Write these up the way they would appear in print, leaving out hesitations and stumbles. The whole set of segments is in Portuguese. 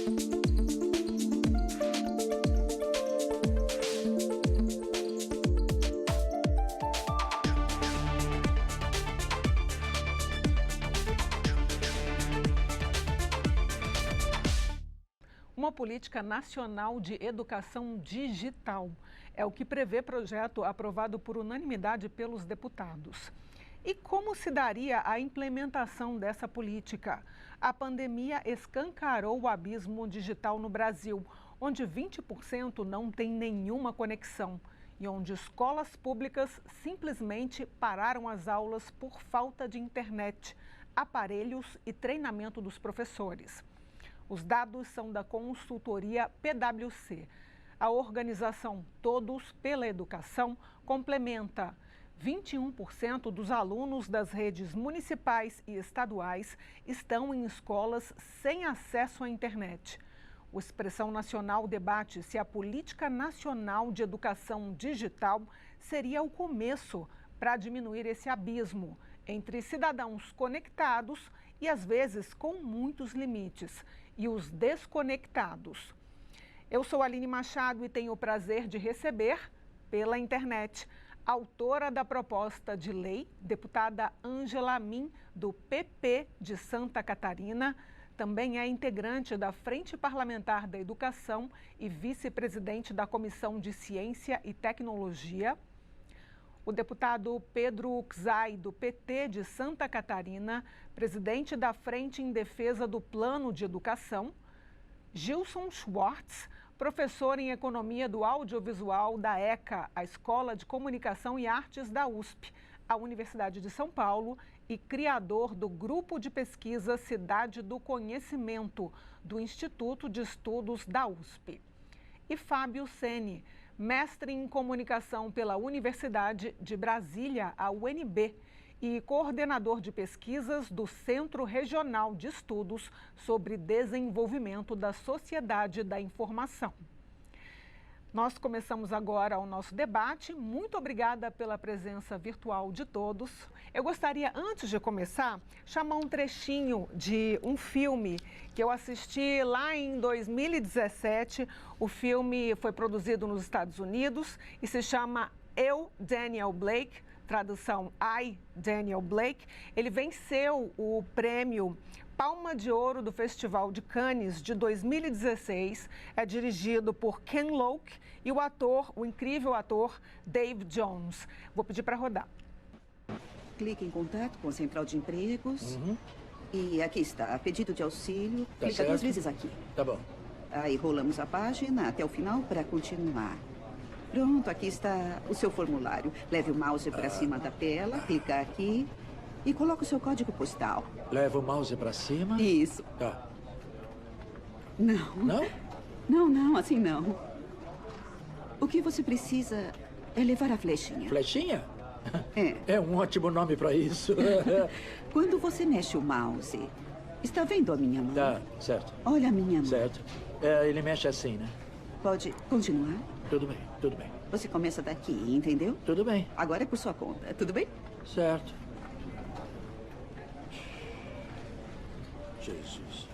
Uma política nacional de educação digital. É o que prevê projeto aprovado por unanimidade pelos deputados. E como se daria a implementação dessa política? A pandemia escancarou o abismo digital no Brasil, onde 20% não tem nenhuma conexão e onde escolas públicas simplesmente pararam as aulas por falta de internet, aparelhos e treinamento dos professores. Os dados são da consultoria PwC. A organização Todos pela Educação complementa 21% dos alunos das redes municipais e estaduais estão em escolas sem acesso à internet. O Expressão Nacional debate se a Política Nacional de Educação Digital seria o começo para diminuir esse abismo entre cidadãos conectados e, às vezes, com muitos limites, e os desconectados. Eu sou Aline Machado e tenho o prazer de receber, pela internet, a autora da proposta de lei, deputada Ângela Min, do PP de Santa Catarina, também é integrante da Frente Parlamentar da Educação e vice-presidente da Comissão de Ciência e Tecnologia. O deputado Pedro Uczai, do PT de Santa Catarina, presidente da Frente em Defesa do Plano de Educação. Gilson Schwartz, professor em Economia do Audiovisual da ECA, a Escola de Comunicação e Artes da USP, a Universidade de São Paulo, e criador do Grupo de Pesquisa Cidade do Conhecimento, do Instituto de Estudos da USP. E Fábio Seni, mestre em Comunicação pela Universidade de Brasília, a UNB, e coordenador de pesquisas do Centro Regional de Estudos sobre Desenvolvimento da Sociedade da Informação. Nós começamos agora o nosso debate. Muito obrigada pela presença virtual de todos. Eu gostaria, antes de começar, chamar um trechinho de um filme que eu assisti lá em 2017. O filme foi produzido nos Estados Unidos e se chama Eu, Daniel Blake, tradução I, Daniel Blake. Ele venceu o prêmio Palma de Ouro do Festival de Cannes de 2016, é dirigido por Ken Loach e o incrível ator Dave Jones. Vou pedir para rodar. Clique em contato com a Central de Empregos. E aqui está, pedido de auxílio. Tá Clica certo. 2 vezes aqui. Tá bom. Aí rolamos a página até o final para continuar. Pronto, aqui está o seu formulário. Leve o mouse para cima da tela, clica aqui e coloca o seu código postal. Leva o mouse pra cima. Isso. Tá. Não. Não? Não, assim não. O que você precisa é levar a flechinha. Flechinha? É. É um ótimo nome pra isso. Quando você mexe o mouse, está vendo a minha mão? Tá, certo. Olha a minha mão. Certo. É, ele mexe assim, né? Pode continuar? Tudo bem, tudo bem. Você começa daqui, entendeu? Tudo bem. Agora é por sua conta, tudo bem? Certo. Jesus.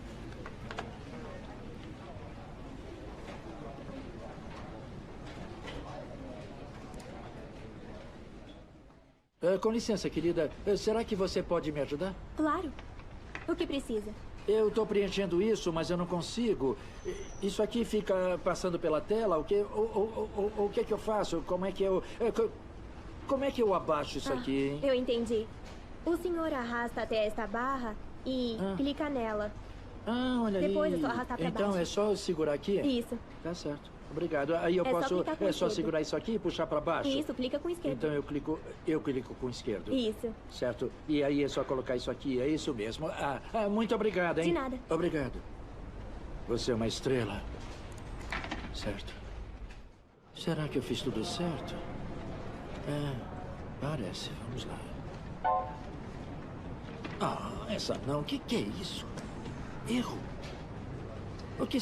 Com licença, querida. Será que você pode me ajudar? Claro. O que precisa? Eu estou preenchendo isso, mas eu não consigo. Isso aqui fica passando pela tela. O que é que eu faço? Como é que eu abaixo isso aqui, hein? Eu entendi. O senhor arrasta até esta barra e clica nela. Olha aí. Depois é só arrastar pra então baixo. É só segurar aqui? Isso. Tá certo. Obrigado. Aí eu É só posso... clicar com o É só esquerdo. segurar isso aqui e puxar para baixo? Isso, clica com o esquerdo. Então eu clico com o esquerdo. Isso. Certo. E aí é só colocar isso aqui, é isso mesmo. Muito obrigado, hein? De nada. Obrigado. Você é uma estrela. Certo. Será que eu fiz tudo certo? Parece. Vamos lá. Essa não. O que é isso? Erro. O que...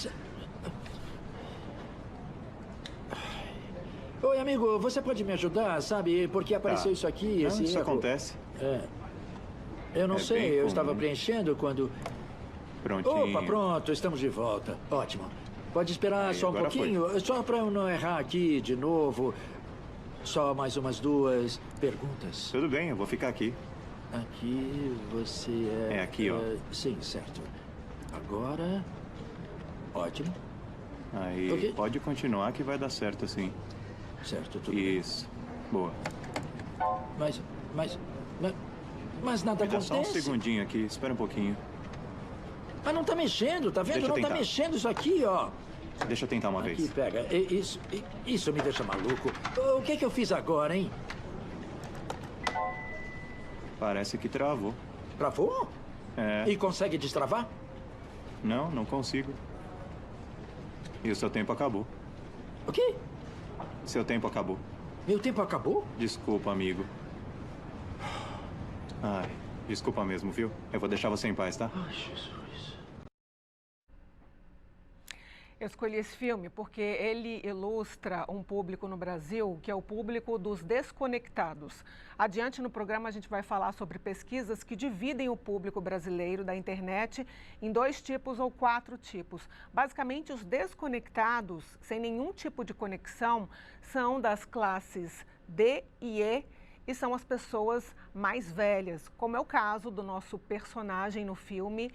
Oi, amigo, você pode me ajudar, sabe? Porque apareceu isso aqui, esse Isso erro. acontece. Eu não sei, bem eu comum. estava preenchendo quando... Prontinho. Opa, pronto, estamos de volta. Ótimo. Pode esperar Aí, só um agora pouquinho, só para eu não errar aqui de novo. Só mais umas 2 perguntas. Tudo bem, eu vou ficar aqui. Aqui você é... É aqui, ó. Sim, certo. Agora... Ótimo. Aí, Ok. pode continuar que vai dar certo assim. Certo, tudo bem. Isso. Boa. Mas nada Me dá acontece. só um segundinho aqui, espera um pouquinho. Mas não tá mexendo, tá vendo? Deixa eu Não tá tentar. mexendo isso aqui, ó. Deixa eu tentar uma Aqui, vez. pega. Isso me deixa maluco. O que é que eu fiz agora, hein? Parece que travou. Travou? É. E consegue destravar? Não, não consigo. E o seu tempo acabou. O quê? Seu tempo acabou. Meu tempo acabou? Desculpa, amigo. Ai, desculpa mesmo, viu? Eu vou deixar você em paz, tá? Ai, Jesus. Eu escolhi esse filme porque ele ilustra um público no Brasil que é o público dos desconectados. Adiante no programa a gente vai falar sobre pesquisas que dividem o público brasileiro da internet em 2 tipos ou 4 tipos. Basicamente, os desconectados, sem nenhum tipo de conexão, são das classes D e E e são as pessoas mais velhas, como é o caso do nosso personagem no filme.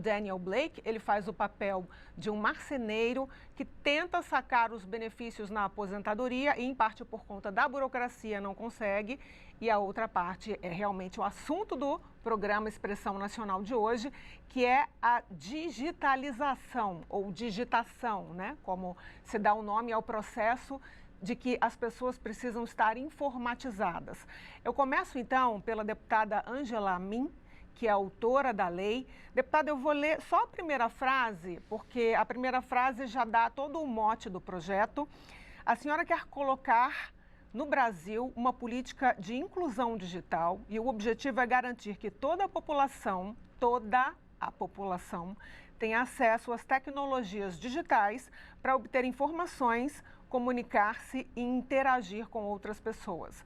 Daniel Blake, ele faz o papel de um marceneiro que tenta sacar os benefícios na aposentadoria e, em parte por conta da burocracia, não consegue. E a outra parte é realmente o assunto do programa Expressão Nacional de hoje, que é a digitalização ou digitação, né? Como se dá o nome ao processo de que as pessoas precisam estar informatizadas. Eu começo, então, pela deputada Ângela Amin, que é autora da lei. Deputada, eu vou ler só a primeira frase, porque a primeira frase já dá todo o mote do projeto. A senhora quer colocar no Brasil uma política de inclusão digital e o objetivo é garantir que toda a população tenha acesso às tecnologias digitais para obter informações, comunicar-se e interagir com outras pessoas.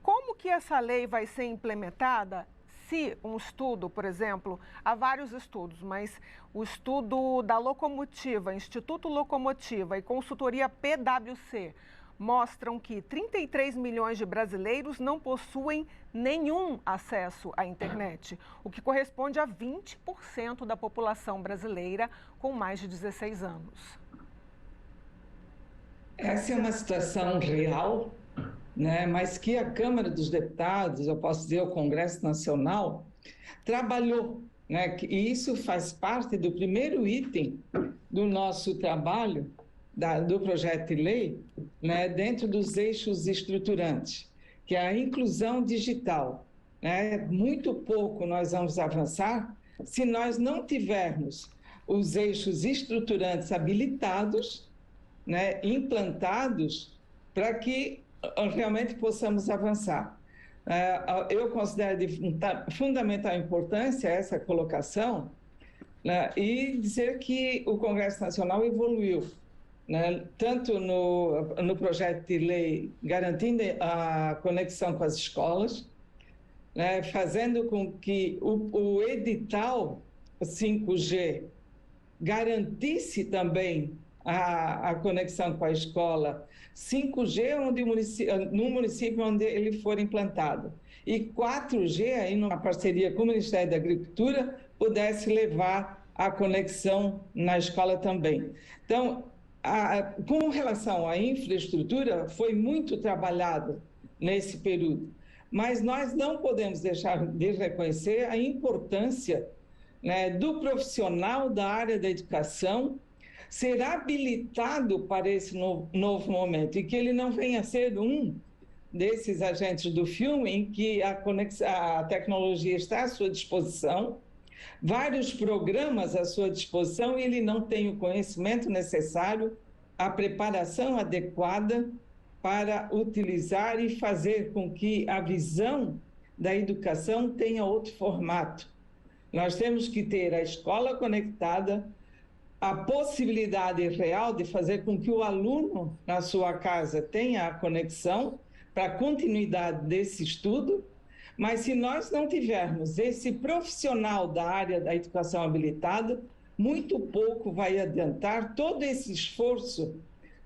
Como que essa lei vai ser implementada? Se um estudo, por exemplo, há vários estudos, mas o estudo da Locomotiva, Instituto Locomotiva e consultoria PwC mostram que 33 milhões de brasileiros não possuem nenhum acesso à internet, o que corresponde a 20% da população brasileira com mais de 16 anos. Essa é uma situação real, né? Mas que a Câmara dos Deputados, eu posso dizer o Congresso Nacional, trabalhou, né? E isso faz parte do primeiro item do nosso trabalho, do projeto de lei, né? Dentro dos eixos estruturantes, que é a inclusão digital, né? Muito pouco nós vamos avançar se nós não tivermos os eixos estruturantes habilitados, né, implantados para que realmente possamos avançar. Eu considero de fundamental importância essa colocação, né, e dizer que o Congresso Nacional evoluiu, né, tanto no projeto de lei garantindo a conexão com as escolas, né, fazendo com que o edital 5G garantisse também a conexão com a escola 5G no município onde ele for implantado. E 4G, aí numa parceria com o Ministério da Agricultura, pudesse levar a conexão na escola também. Então, com relação à infraestrutura, foi muito trabalhado nesse período. Mas nós não podemos deixar de reconhecer a importância, né, do profissional da área da educação ser habilitado para esse novo momento e que ele não venha a ser um desses agentes do filme em que a tecnologia está à sua disposição, vários programas à sua disposição e ele não tem o conhecimento necessário, a preparação adequada para utilizar e fazer com que a visão da educação tenha outro formato. Nós temos que ter a escola conectada, a possibilidade real de fazer com que o aluno na sua casa tenha a conexão para a continuidade desse estudo, Mas se nós não tivermos esse profissional da área da educação habilitado, muito pouco vai adiantar todo esse esforço,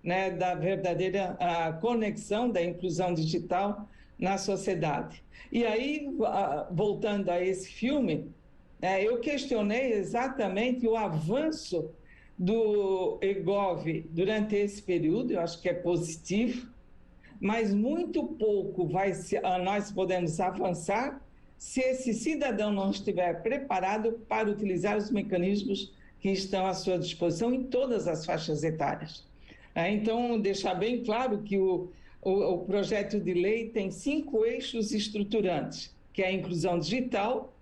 né, da verdadeira conexão, da inclusão digital na sociedade. E aí, voltando a esse filme, eu questionei exatamente o avanço do eGov durante esse período, eu acho que é positivo, mas muito pouco nós podemos avançar se esse cidadão não estiver preparado para utilizar os mecanismos que estão à sua disposição em todas as faixas etárias. Então, deixar bem claro que o projeto de lei tem 5 eixos estruturantes, que é a inclusão digital,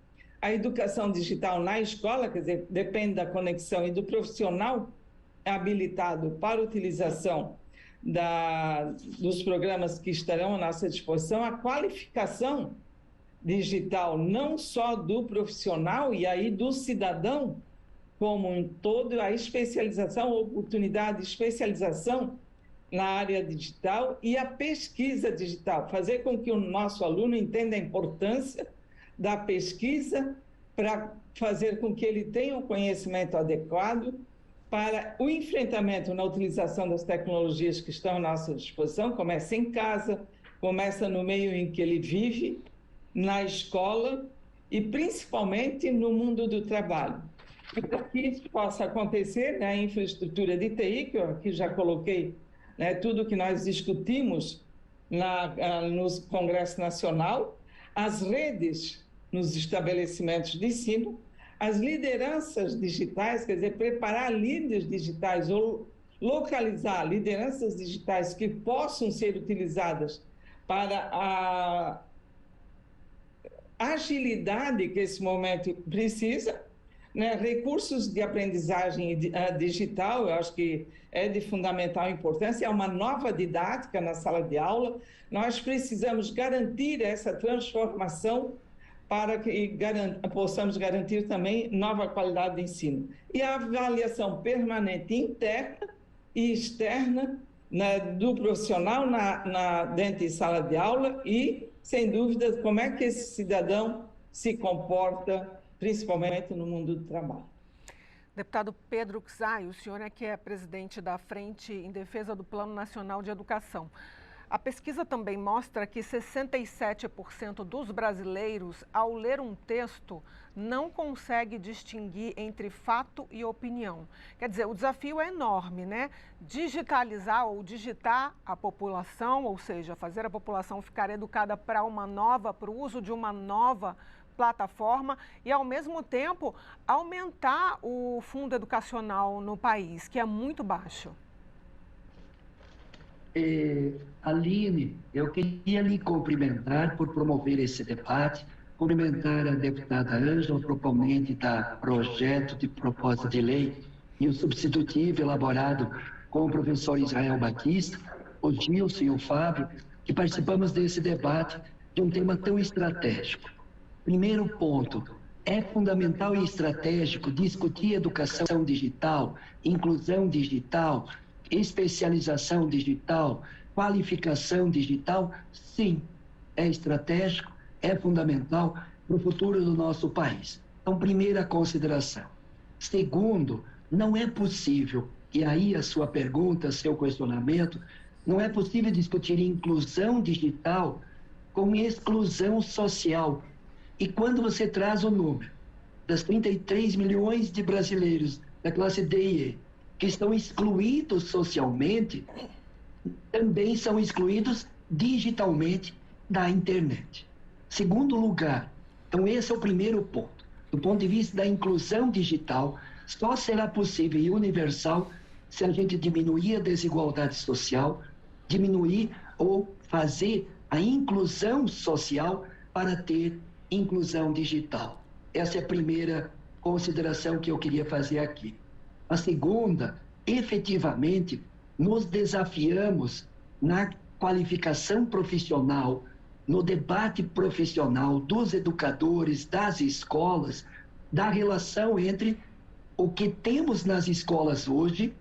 a educação digital na escola, quer dizer, depende da conexão e do profissional habilitado para utilização dos programas que estarão à nossa disposição, a qualificação digital não só do profissional e aí do cidadão como um todo, a especialização, a oportunidade de especialização na área digital e a pesquisa digital, fazer com que o nosso aluno entenda a importância da pesquisa para fazer com que ele tenha um conhecimento adequado para o enfrentamento na utilização das tecnologias que estão à nossa disposição. Começa em casa, começa no meio em que ele vive, na escola e principalmente no mundo do trabalho. E para que isso possa acontecer, a infraestrutura de TI, que eu aqui já coloquei, tudo que nós discutimos no Congresso Nacional, as redes nos estabelecimentos de ensino, as lideranças digitais, quer dizer, preparar líderes digitais ou localizar lideranças digitais que possam ser utilizadas para a agilidade que esse momento precisa, recursos de aprendizagem digital, eu acho que é de fundamental importância, é uma nova didática na sala de aula, nós precisamos garantir essa transformação para que possamos garantir também nova qualidade de ensino. E a avaliação permanente interna e externa do profissional dentro de sala de aula e, sem dúvida, como é que esse cidadão se comporta, principalmente no mundo do trabalho. Deputado Pedro Czai, o senhor é que é presidente da Frente em Defesa do Plano Nacional de Educação. A pesquisa também mostra que 67% dos brasileiros, ao ler um texto, não consegue distinguir entre fato e opinião. Quer dizer, o desafio é enorme, né? Digitalizar ou digitar a população, ou seja, fazer a população ficar educada para o uso de uma nova plataforma e, ao mesmo tempo, aumentar o fundo educacional no país, que é muito baixo. Aline, eu queria lhe cumprimentar por promover esse debate, cumprimentar a deputada Ângela, proponente da projeto de proposta de lei e o substitutivo elaborado com o professor Israel Batista, o Gilson e o Fábio, que participamos desse debate de um tema tão estratégico. Primeiro ponto, é fundamental e estratégico discutir educação digital, inclusão digital, especialização digital, qualificação digital. Sim, é estratégico, é fundamental para o futuro do nosso país. Então, primeira consideração. Segundo, não é possível, e aí a sua pergunta, seu questionamento, não é possível discutir inclusão digital com exclusão social. E quando você traz o número das 33 milhões de brasileiros da classe D e E que estão excluídos socialmente, também são excluídos digitalmente da internet. Segundo lugar, então esse é o primeiro ponto. Do ponto de vista da inclusão digital, só será possível e universal se a gente diminuir a desigualdade social, diminuir ou fazer a inclusão social para ter inclusão digital. Essa é a primeira consideração que eu queria fazer aqui. A segunda, efetivamente, nos desafiamos na qualificação profissional, no debate profissional dos educadores, das escolas, da relação entre o que temos nas escolas hoje,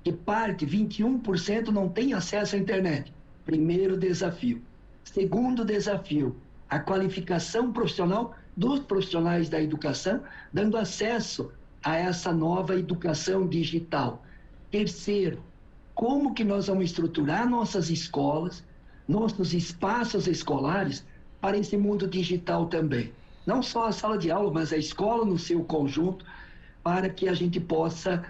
que parte, 21% não tem acesso à internet. Primeiro desafio. Segundo desafio, a qualificação profissional dos profissionais da educação, dando acesso a essa nova educação digital. Terceiro, como que nós vamos estruturar nossas escolas, nossos espaços escolares para esse mundo digital também. Não só a sala de aula, mas a escola no seu conjunto, para que a gente possa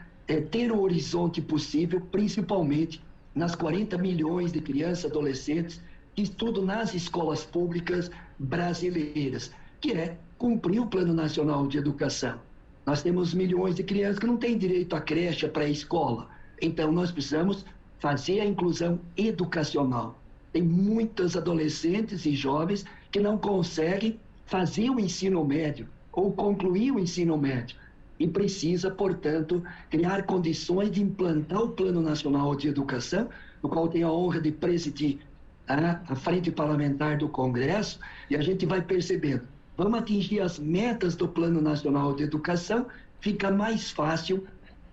ter o horizonte possível, principalmente nas 40 milhões de crianças e adolescentes que estudam nas escolas públicas brasileiras, que é cumprir o Plano Nacional de Educação. Nós temos milhões de crianças que não têm direito à creche, à pré-escola. Então, nós precisamos fazer a inclusão educacional. Tem muitos adolescentes e jovens que não conseguem fazer o ensino médio ou concluir o ensino médio. E precisa, portanto, criar condições de implantar o Plano Nacional de Educação, no qual tenho a honra de presidir a Frente Parlamentar do Congresso, e a gente vai percebendo, vamos atingir as metas do Plano Nacional de Educação, fica mais fácil,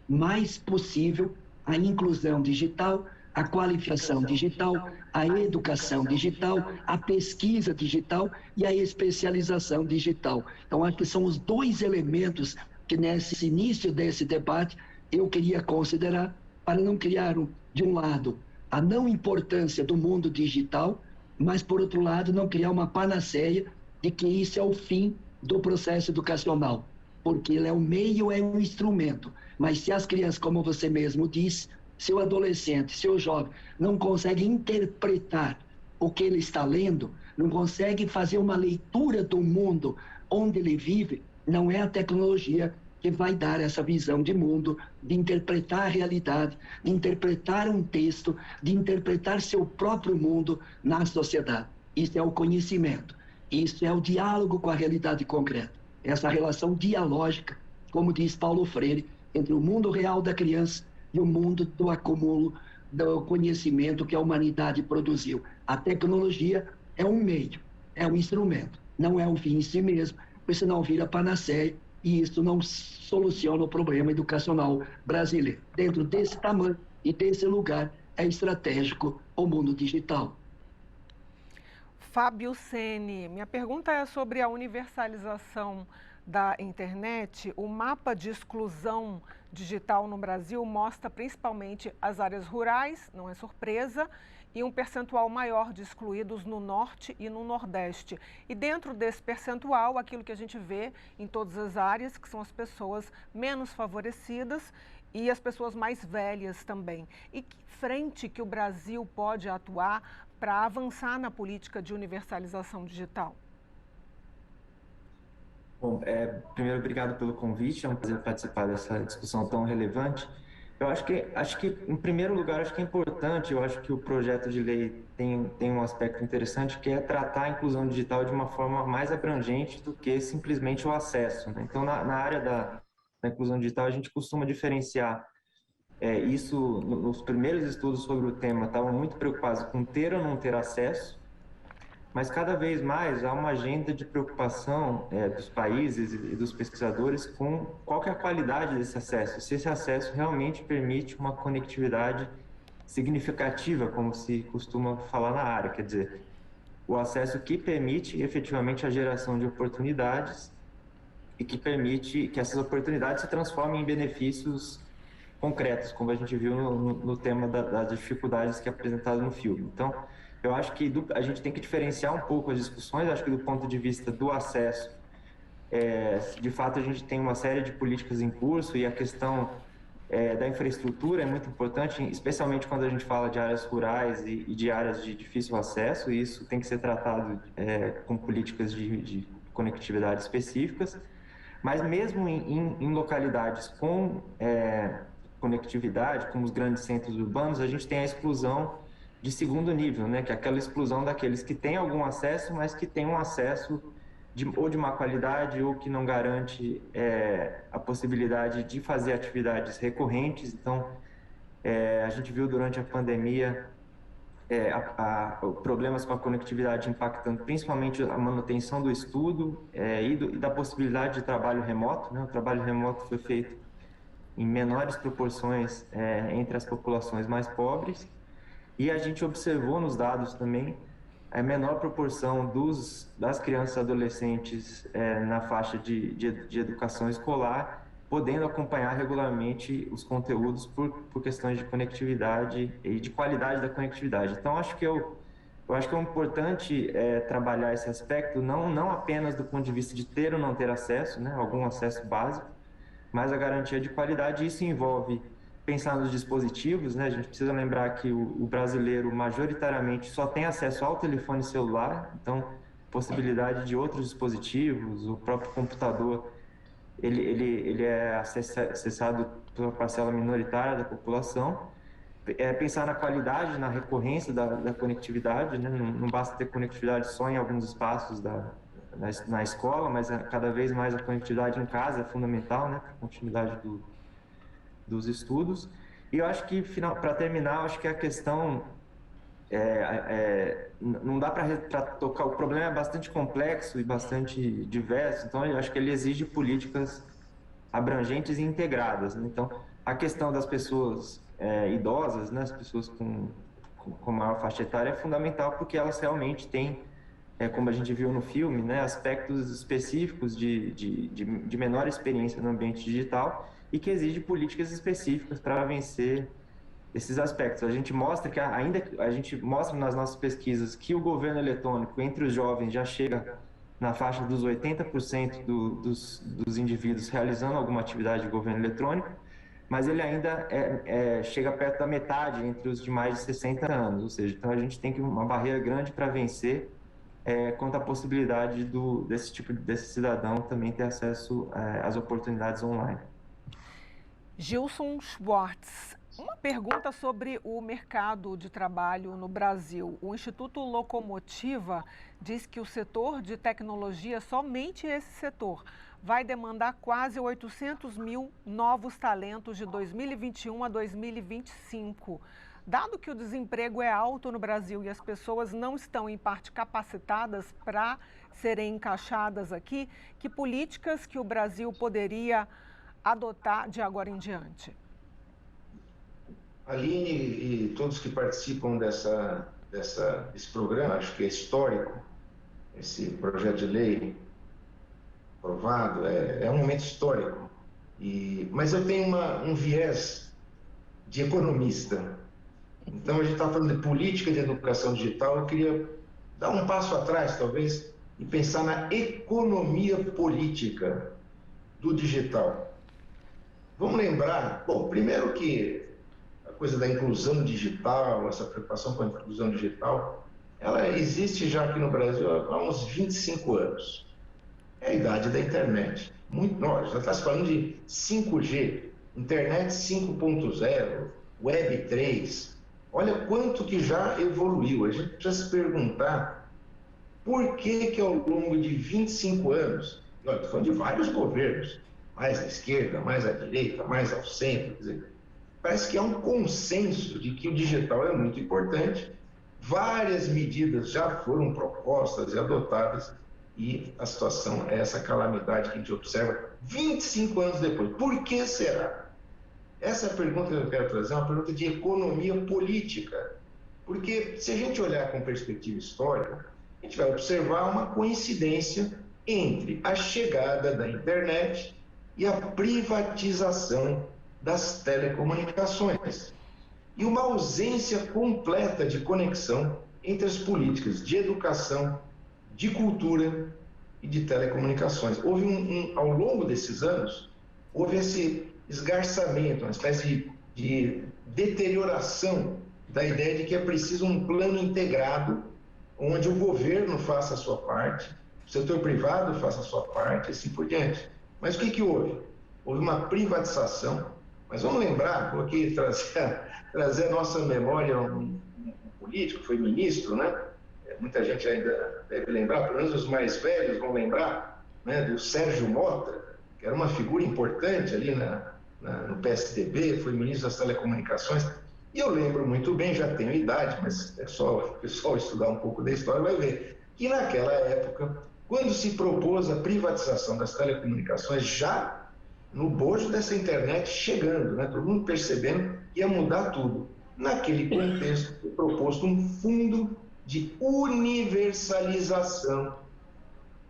mais possível a inclusão digital, a qualificação digital, a educação digital, a pesquisa digital e a especialização digital. Então, acho que são os dois elementos que nesse início desse debate eu queria considerar para não criar, de um lado, a não importância do mundo digital, mas, por outro lado, não criar uma panaceia de que isso é o fim do processo educacional, porque ele é o meio, é um instrumento. Mas se as crianças, como você mesmo disse, seu adolescente, seu jovem, não consegue interpretar o que ele está lendo, não consegue fazer uma leitura do mundo onde ele vive, não é a tecnologia que vai dar essa visão de mundo, de interpretar a realidade, de interpretar um texto, de interpretar seu próprio mundo na sociedade. Isso é o conhecimento, isso é o diálogo com a realidade concreta, essa relação dialógica, como diz Paulo Freire, entre o mundo real da criança e o mundo do acúmulo do conhecimento que a humanidade produziu. A tecnologia é um meio, é um instrumento, não é um fim em si mesmo, porque senão vira panaceia e isso não soluciona o problema educacional brasileiro. Dentro desse tamanho e desse lugar é estratégico o mundo digital. Fábio Ceni, minha pergunta é sobre a universalização da internet. O mapa de exclusão digital no Brasil mostra principalmente as áreas rurais, não é surpresa, e um percentual maior de excluídos no norte e no nordeste. E dentro desse percentual, aquilo que a gente vê em todas as áreas, que são as pessoas menos favorecidas e as pessoas mais velhas também. E que frente que o Brasil pode atuar para avançar na política de universalização digital? Bom, primeiro, obrigado pelo convite, é um prazer participar dessa discussão tão relevante. Eu acho que, em primeiro lugar, acho que é importante, eu acho que o projeto de lei tem um aspecto interessante, que é tratar a inclusão digital de uma forma mais abrangente do que simplesmente o acesso, né? Então, na área da inclusão digital, a gente costuma diferenciar isso, nos primeiros estudos sobre o tema, estavam muito preocupados com ter ou não ter acesso, mas cada vez mais há uma agenda de preocupação dos países e dos pesquisadores com qual que é a qualidade desse acesso, se esse acesso realmente permite uma conectividade significativa, como se costuma falar na área, quer dizer, o acesso que permite efetivamente a geração de oportunidades e que permite que essas oportunidades se transformem em benefícios concretos, como a gente viu no tema das dificuldades que é apresentado no filme. Então, eu acho que a gente tem que diferenciar um pouco as discussões. Acho que do ponto de vista do acesso, de fato a gente tem uma série de políticas em curso e a questão da infraestrutura é muito importante, especialmente quando a gente fala de áreas rurais e de áreas de difícil acesso, e isso tem que ser tratado com políticas de conectividade específicas, mas mesmo em localidades com conectividade, como os grandes centros urbanos, a gente tem a exclusão de segundo nível, né? Que é aquela exclusão daqueles que têm algum acesso, mas que têm um acesso ou de má qualidade ou que não garante a possibilidade de fazer atividades recorrentes. Então, a gente viu durante a pandemia problemas com a conectividade impactando principalmente a manutenção do estudo e da possibilidade de trabalho remoto, né? O trabalho remoto foi feito em menores proporções entre as populações mais pobres. E a gente observou nos dados também a menor proporção das crianças e adolescentes na faixa de educação escolar, podendo acompanhar regularmente os conteúdos por questões de conectividade e de qualidade da conectividade. Então, eu acho que é importante trabalhar esse aspecto, não apenas do ponto de vista de ter ou não ter acesso, né, algum acesso básico, mas a garantia de qualidade. Isso envolve pensar nos dispositivos, né? A gente precisa lembrar que o brasileiro majoritariamente só tem acesso ao telefone celular, então possibilidade de outros dispositivos, o próprio computador, ele é acessado pela parcela minoritária da população. Pensar na qualidade, na recorrência da conectividade, né? Não basta ter conectividade só em alguns espaços na escola, mas cada vez mais a conectividade em casa é fundamental, né? Para a continuidade dos estudos. E eu acho que, para terminar, acho que a questão não dá para tocar, o problema é bastante complexo e bastante diverso, então eu acho que ele exige políticas abrangentes e integradas, né? Então, a questão das pessoas idosas, né, as pessoas com maior faixa etária, é fundamental, porque elas realmente têm, como a gente viu no filme, né, aspectos específicos de menor experiência no ambiente digital e que exige políticas específicas para vencer esses aspectos. A gente mostra a gente mostra nas nossas pesquisas que o governo eletrônico entre os jovens já chega na faixa dos 80% dos indivíduos realizando alguma atividade de governo eletrônico, mas ele ainda chega perto da metade entre os de mais de 60 anos, ou seja, então a gente tem uma barreira grande para vencer quanto à possibilidade desse cidadão também ter acesso às oportunidades online. Gilson Schwartz, uma pergunta sobre o mercado de trabalho no Brasil. O Instituto Locomotiva diz que o setor de tecnologia, somente esse setor, vai demandar quase 800 mil novos talentos de 2021 a 2025. Dado que o desemprego é alto no Brasil e as pessoas não estão, em parte, capacitadas para serem encaixadas aqui, que políticas que o Brasil poderia adotar de agora em diante? Aline e todos que participam desse programa, acho que é histórico, esse projeto de lei aprovado, é um momento histórico. Mas eu tenho um viés de economista. Então, a gente está falando de política de educação digital, eu queria dar um passo atrás, talvez, e pensar na economia política do digital. Vamos lembrar, bom, primeiro que a coisa da inclusão digital, essa preocupação com a inclusão digital, ela existe já aqui no Brasil há uns 25 anos. É a idade da internet. Nós já está se falando de 5G, internet 5.0, Web 3. Olha quanto que já evoluiu. A gente precisa se perguntar por que ao longo de 25 anos, nós estamos falando de vários governos, mais à esquerda, mais à direita, mais ao centro, quer dizer, parece que há um consenso de que o digital é muito importante, várias medidas já foram propostas e adotadas, e a situação é essa calamidade que a gente observa 25 anos depois. Por que será? Essa pergunta que eu quero trazer é uma pergunta de economia política, porque se a gente olhar com perspectiva histórica, a gente vai observar uma coincidência entre a chegada da internet e a privatização das telecomunicações e uma ausência completa de conexão entre as políticas de educação, de cultura e de telecomunicações. Houve ao longo desses anos, houve esse esgarçamento, uma espécie de deterioração da ideia de que é preciso um plano integrado, onde o governo faça a sua parte, o setor privado faça a sua parte, e assim por diante. Mas o que houve? Houve uma privatização. Mas vamos lembrar, vou aqui trazer a nossa memória um político, foi ministro, né? Muita gente ainda deve lembrar, pelo menos os mais velhos vão lembrar, né, do Sérgio Mota, que era uma figura importante ali no PSDB, foi ministro das Telecomunicações. E eu lembro muito bem, já tenho idade, mas é só o pessoal estudar um pouco da história, vai ver que naquela época, quando se propôs a privatização das telecomunicações, já no bojo dessa internet chegando, né, todo mundo percebendo que ia mudar tudo. Naquele contexto, foi proposto um fundo de universalização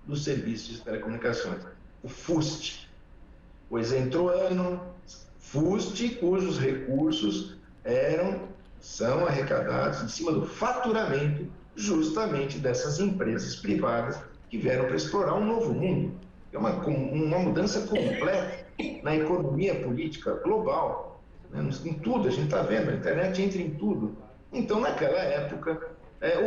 dos serviços de telecomunicações, o FUST. Pois entrou ano, FUST, cujos recursos são arrecadados em cima do faturamento justamente dessas empresas privadas que vieram para explorar um novo mundo. É uma mudança completa na economia política global, né? Em tudo, a gente está vendo, a internet entra em tudo. Então, naquela época,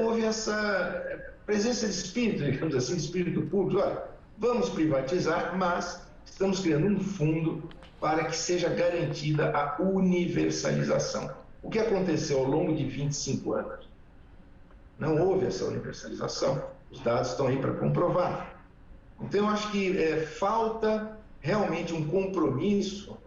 houve essa presença de espírito, digamos assim, de espírito público. Olha, vamos privatizar, mas estamos criando um fundo para que seja garantida a universalização. O que aconteceu ao longo de 25 anos? Não houve essa universalização. Os dados estão aí para comprovar. Então, eu acho que falta realmente um compromisso.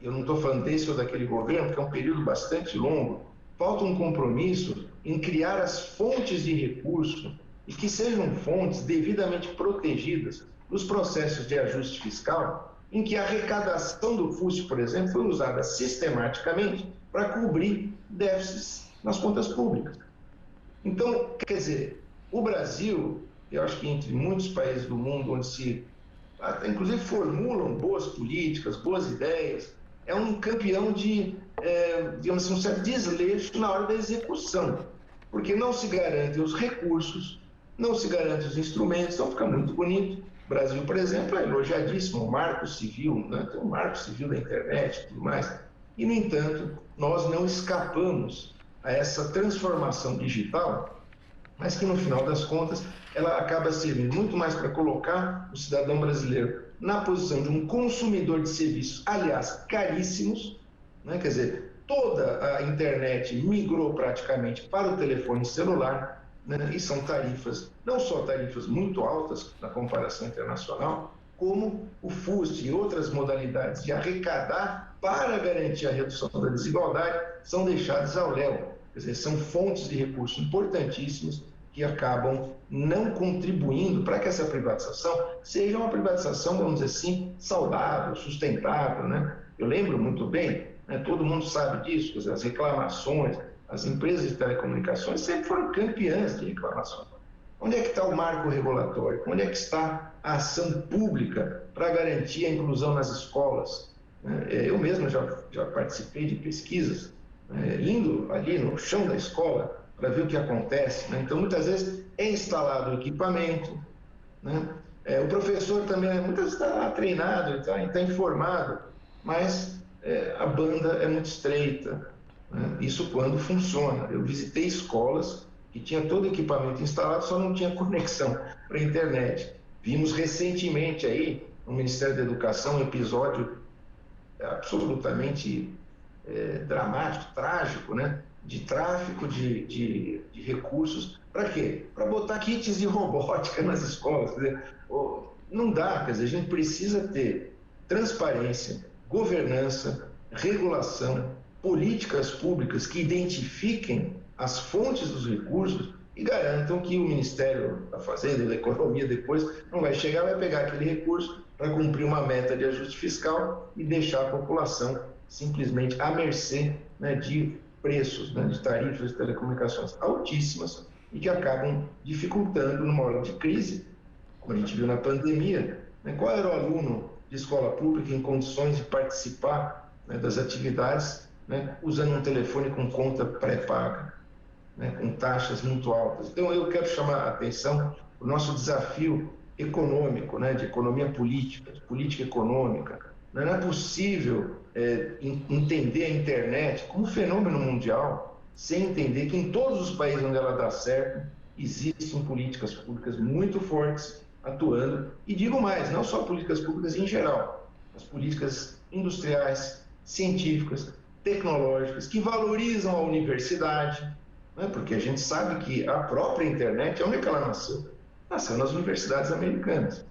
Eu não estou falando desse ou daquele governo, porque é um período bastante longo. Falta um compromisso em criar as fontes de recurso e que sejam fontes devidamente protegidas nos processos de ajuste fiscal, em que a arrecadação do FUST, por exemplo, foi usada sistematicamente para cobrir déficits nas contas públicas. Então, quer dizer, o Brasil, eu acho que entre muitos países do mundo onde se, inclusive, formulam boas políticas, boas ideias, é um campeão de, digamos assim, um certo desleixo na hora da execução, porque não se garantem os recursos, não se garantem os instrumentos, então fica muito bonito. O Brasil, por exemplo, é elogiadíssimo, o marco civil, né? Tem o marco civil da internet e tudo mais, e, no entanto, nós não escapamos a essa transformação digital, mas que, no final das contas, ela acaba servindo muito mais para colocar o cidadão brasileiro na posição de um consumidor de serviços, aliás, caríssimos, né? Quer dizer, toda a internet migrou praticamente para o telefone celular, né? E são tarifas, não só tarifas muito altas na comparação internacional, como o FUST e outras modalidades de arrecadar para garantir a redução da desigualdade são deixadas ao léu. Quer dizer, são fontes de recursos importantíssimos que acabam não contribuindo para que essa privatização seja uma privatização, vamos dizer assim, saudável, sustentável, né? Eu lembro muito bem, né, todo mundo sabe disso, quer dizer, as reclamações, as empresas de telecomunicações sempre foram campeãs de reclamações. Onde é que está o marco regulatório? Onde é que está a ação pública para garantir a inclusão nas escolas? Eu mesmo já participei de pesquisas, indo ali no chão da escola para ver o que acontece, né? Então, muitas vezes é instalado o equipamento, né? O professor também muitas vezes está treinado, está informado, mas a banda é muito estreita, né? Isso quando funciona. Eu visitei escolas que tinha todo o equipamento instalado, só não tinha conexão para a internet. Vimos recentemente aí, no Ministério da Educação, um episódio absolutamente dramático, trágico, né? De tráfico de recursos. Para quê? Para botar kits de robótica nas escolas. Quer dizer, não dá, quer dizer, a gente precisa ter transparência, governança, regulação, políticas públicas que identifiquem as fontes dos recursos e garantam que o Ministério da Fazenda e da Economia depois não vai chegar, vai pegar aquele recurso para cumprir uma meta de ajuste fiscal e deixar a população simplesmente à mercê, né, de preços, né, de tarifas de telecomunicações altíssimas e que acabam dificultando numa hora de crise, como a gente viu na pandemia, né? Qual era o aluno de escola pública em condições de participar, né, das atividades, né, usando um telefone com conta pré-paga, né, com taxas muito altas? Então, eu quero chamar a atenção para o nosso desafio econômico, né, de economia política, de política econômica. Não é possível entender a internet como fenômeno mundial sem entender que em todos os países onde ela dá certo, existem políticas públicas muito fortes atuando, e digo mais, não só políticas públicas em geral, mas políticas industriais, científicas, tecnológicas, que valorizam a universidade, né? Porque a gente sabe que a própria internet, onde é que ela nasceu? Nasceu nas universidades americanas.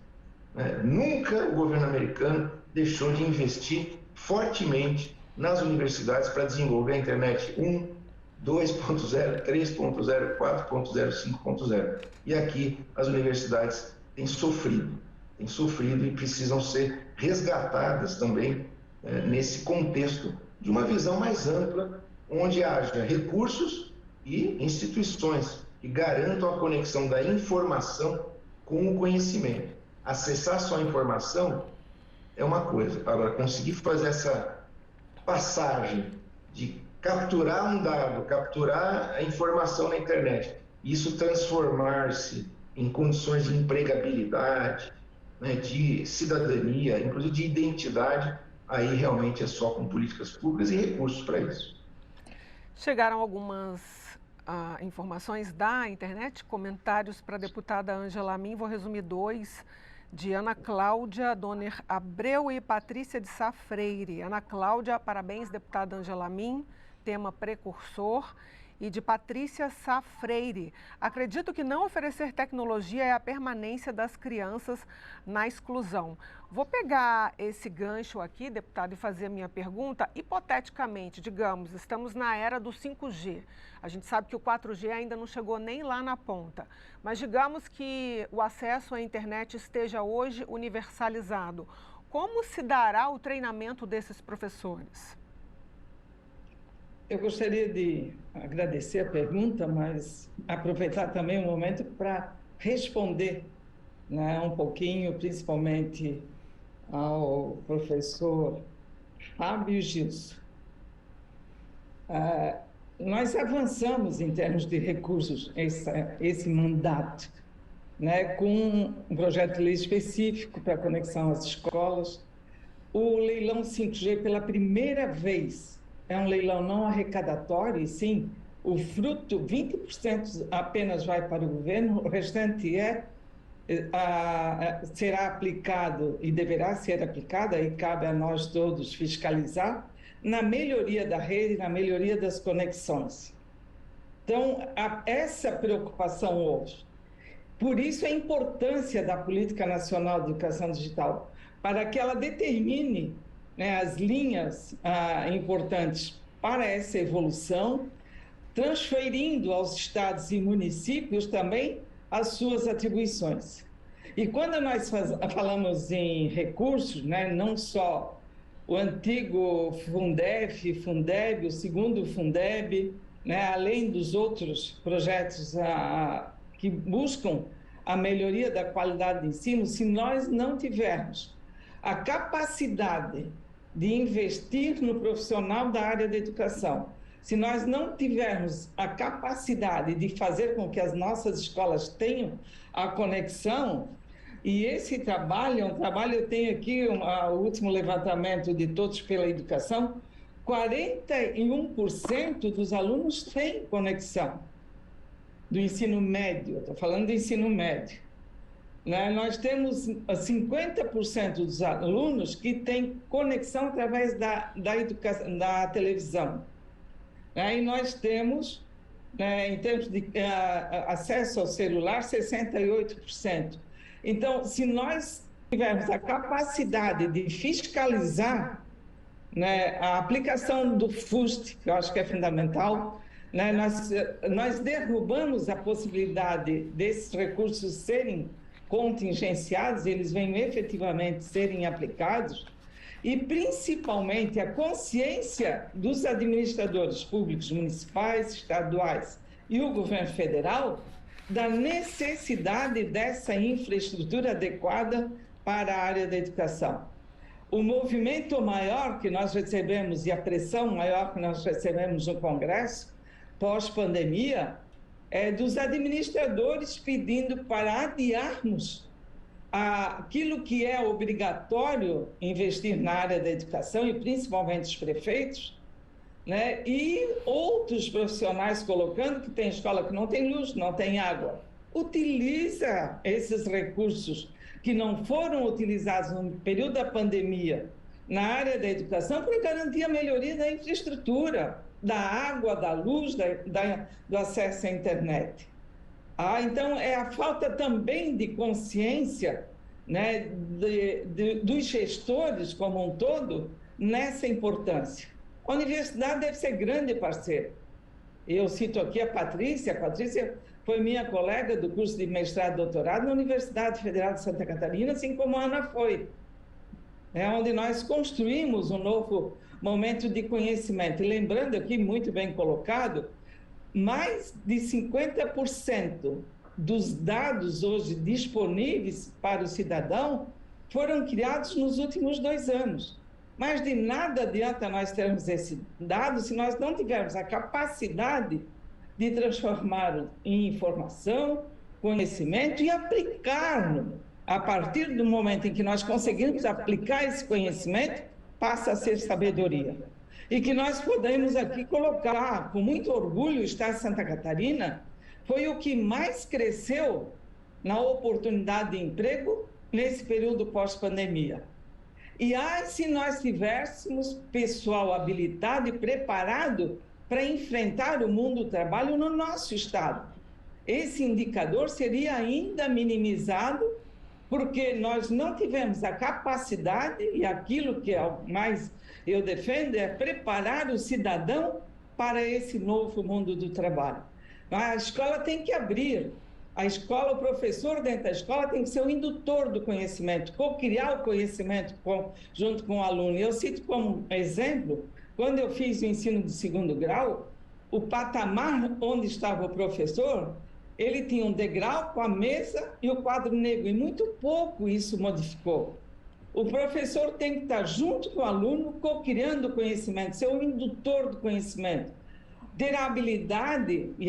Né? Nunca o governo americano deixou de investir fortemente nas universidades para desenvolver a internet 1, 2.0, 3.0, 4.0, 5.0. E aqui as universidades têm sofrido e precisam ser resgatadas também nesse contexto de uma visão mais ampla, onde haja recursos e instituições que garantam a conexão da informação com o conhecimento. Acessar só a informação é uma coisa. Agora, conseguir fazer essa passagem de capturar um dado, capturar a informação na internet, isso transformar-se em condições de empregabilidade, né, de cidadania, inclusive de identidade, aí realmente é só com políticas públicas e recursos para isso. Chegaram algumas informações da internet, comentários para a deputada Ângela Amin, vou resumir 2, de Ana Cláudia Donner Abreu e Patrícia de Sá Freire. Ana Cláudia, parabéns, deputada Ângela Amin, tema precursor. E de Patrícia Sá Freire. Acredito que não oferecer tecnologia é a permanência das crianças na exclusão. Vou pegar esse gancho aqui, deputado, e fazer a minha pergunta. Hipoteticamente, digamos, estamos na era do 5G. A gente sabe que o 4G ainda não chegou nem lá na ponta. Mas digamos que o acesso à internet esteja hoje universalizado. Como se dará o treinamento desses professores? Eu gostaria de agradecer a pergunta, mas aproveitar também o momento para responder, né, um pouquinho, principalmente ao professor Fábio Gilson. Nós avançamos em termos de recursos esse mandato, né, com um projeto de lei específico para conexão às escolas. O leilão 5G, pela primeira vez, é um leilão não arrecadatório, e sim, o fruto, 20% apenas vai para o governo, o restante será aplicado e deverá ser aplicado, aí cabe a nós todos fiscalizar, na melhoria da rede, na melhoria das conexões. Então, essa preocupação hoje. Por isso a importância da Política Nacional de Educação Digital, para que ela determine, né, as linhas importantes para essa evolução, transferindo aos estados e municípios também as suas atribuições. E quando nós falamos em recursos, né, não só o antigo Fundef, Fundeb, o segundo Fundeb, né, além dos outros projetos que buscam a melhoria da qualidade de ensino, se nós não tivermos a capacidade de investir no profissional da área da educação, se nós não tivermos a capacidade de fazer com que as nossas escolas tenham a conexão, e esse trabalho é um trabalho, eu tenho aqui o último levantamento de Todos pela Educação, 41% dos alunos têm conexão do ensino médio, estou falando do ensino médio. Né? Nós temos 50% dos alunos que têm conexão através da televisão. Né? E nós temos, né, em termos de acesso ao celular, 68%. Então, se nós tivermos a capacidade de fiscalizar, né, a aplicação do FUST, que eu acho que é fundamental, né, nós derrubamos a possibilidade desses recursos serem contingenciados, eles venham efetivamente serem aplicados, e principalmente a consciência dos administradores públicos municipais, estaduais e o governo federal da necessidade dessa infraestrutura adequada para a área da educação. O movimento maior que nós recebemos e a pressão maior que nós recebemos no Congresso, pós-pandemia, é dos administradores pedindo para adiarmos aquilo que é obrigatório investir na área da educação, e principalmente os prefeitos, né? E outros profissionais colocando que tem escola que não tem luz, não tem água. Utiliza esses recursos que não foram utilizados no período da pandemia na área da educação para garantir a melhoria da infraestrutura, da água, da luz, do acesso à internet. Então, é a falta também de consciência, né, dos gestores como um todo nessa importância. A universidade deve ser grande parceira. Eu cito aqui a Patrícia foi minha colega do curso de mestrado e doutorado na Universidade Federal de Santa Catarina, assim como a Ana foi. É onde nós construímos um novo momento de conhecimento. E lembrando aqui, muito bem colocado, mais de 50% dos dados hoje disponíveis para o cidadão foram criados nos últimos 2 anos. Mas de nada adianta nós termos esse dado se nós não tivermos a capacidade de transformá-lo em informação, conhecimento e aplicá-lo. A partir do momento em que nós conseguimos aplicar esse conhecimento, passa a ser sabedoria. E que nós podemos aqui colocar, com muito orgulho, o Estado de Santa Catarina foi o que mais cresceu na oportunidade de emprego nesse período pós-pandemia. E se nós tivéssemos pessoal habilitado e preparado para enfrentar o mundo do trabalho no nosso estado. Esse indicador seria ainda minimizado porque nós não tivemos a capacidade, e aquilo que mais eu defendo é preparar o cidadão para esse novo mundo do trabalho. A escola tem que abrir. A escola, o professor dentro da escola tem que ser o indutor do conhecimento, co-criar o conhecimento junto com o aluno. Eu cito como exemplo, quando eu fiz o ensino de 2º grau, o patamar onde estava o professor, ele tinha um degrau com a mesa e o quadro negro, e muito pouco isso modificou. O professor tem que estar junto com o aluno, co-criando o conhecimento, ser o indutor do conhecimento. Ter a habilidade e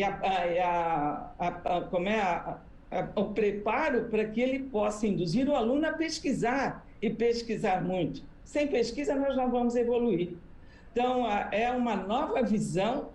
o preparo para que ele possa induzir o aluno a pesquisar, e pesquisar muito. Sem pesquisa, nós não vamos evoluir. Então, é uma nova visão